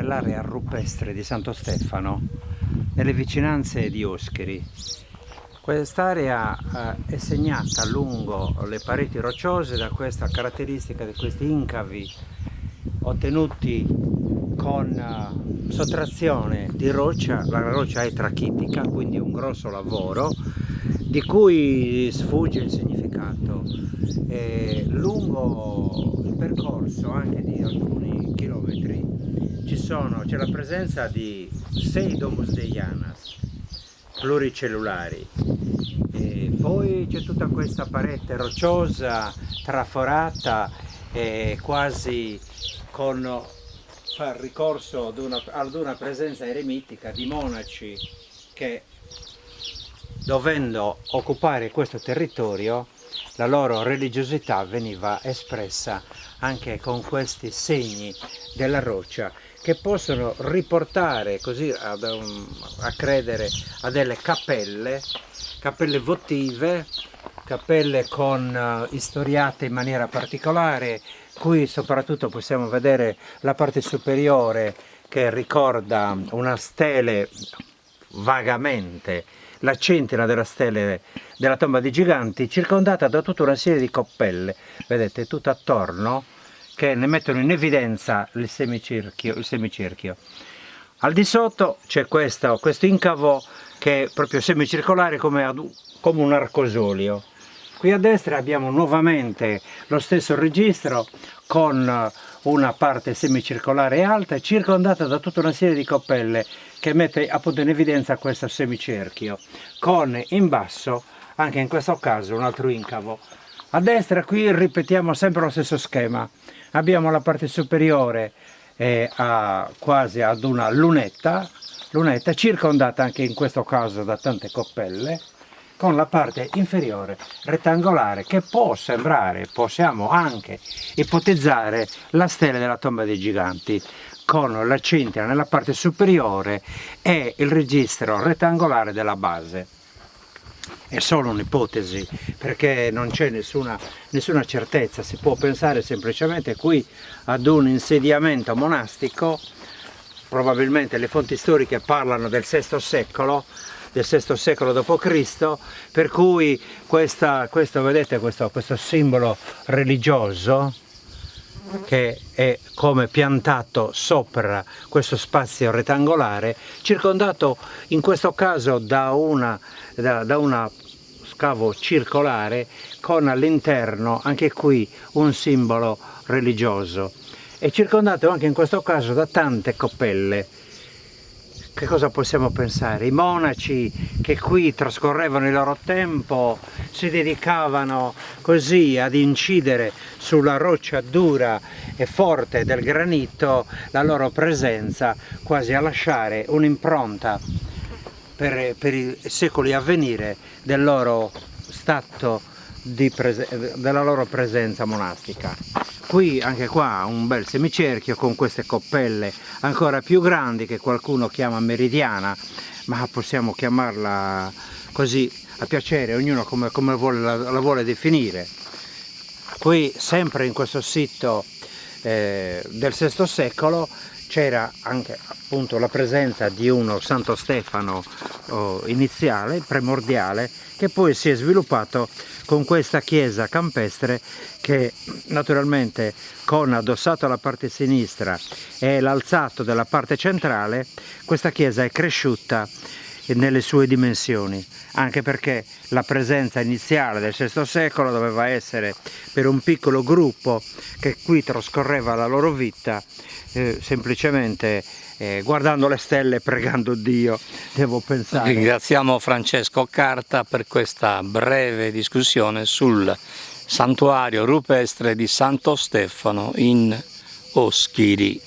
nell'area rupestre di Santo Stefano, nelle vicinanze di Oschiri. Quest'area è segnata lungo le pareti rocciose da questa caratteristica di questi incavi ottenuti con sottrazione di roccia. La roccia è trachitica, quindi un grosso lavoro di cui sfugge il significato. Lungo il percorso anche di alcuni chilometri c'è la presenza di 6 Domus Deianas pluricellulari, e poi c'è tutta questa parete rocciosa traforata quasi con far ricorso ad una presenza eremitica di monaci che, dovendo occupare questo territorio, la loro religiosità veniva espressa anche con questi segni della roccia, che possono riportare così a credere a delle cappelle votive, cappelle con istoriate in maniera particolare. Qui soprattutto possiamo vedere la parte superiore che ricorda una stele vagamente, la centina della stele della tomba dei giganti, circondata da tutta una serie di coppelle, vedete, tutto attorno, che ne mettono in evidenza il semicirchio. Al di sotto c'è questo incavo che è proprio semicircolare come un arcosolio. Qui a destra abbiamo nuovamente lo stesso registro con una parte semicircolare alta circondata da tutta una serie di coppelle che mette appunto in evidenza questo semicerchio, con in basso anche in questo caso un altro incavo. A destra qui ripetiamo sempre lo stesso schema. Abbiamo la parte superiore quasi ad una lunetta circondata anche in questo caso da tante coppelle, con la parte inferiore rettangolare che può sembrare, possiamo anche ipotizzare, la stele della tomba dei giganti, con la cinta nella parte superiore e il registro rettangolare della base. È solo un'ipotesi, perché non c'è nessuna certezza. Si può pensare semplicemente qui ad un insediamento monastico. Probabilmente le fonti storiche parlano del VI secolo d.C., per cui vedete questo simbolo religioso che è come piantato sopra questo spazio rettangolare, circondato in questo caso da una scavo circolare con all'interno anche qui un simbolo religioso, e circondato anche in questo caso da tante coppelle. Che cosa possiamo pensare? I monaci che qui trascorrevano il loro tempo si dedicavano così ad incidere sulla roccia dura e forte del granito la loro presenza, quasi a lasciare un'impronta per i secoli a venire del loro stato della loro presenza monastica. Qui, anche qua, un bel semicerchio con queste coppelle ancora più grandi che qualcuno chiama meridiana, ma possiamo chiamarla così a piacere, ognuno come la vuole definire. Qui, sempre in questo sito del VI secolo, c'era anche appunto la presenza di uno Santo Stefano iniziale, primordiale, che poi si è sviluppato con questa chiesa campestre che naturalmente, con addossato alla parte sinistra e l'alzato della parte centrale, questa chiesa è cresciuta nelle sue dimensioni, anche perché la presenza iniziale del VI secolo doveva essere per un piccolo gruppo che qui trascorreva la loro vita semplicemente guardando le stelle e pregando Dio, devo pensare. Ringraziamo Francesco Carta per questa breve discussione sul santuario rupestre di Santo Stefano in Oschiri.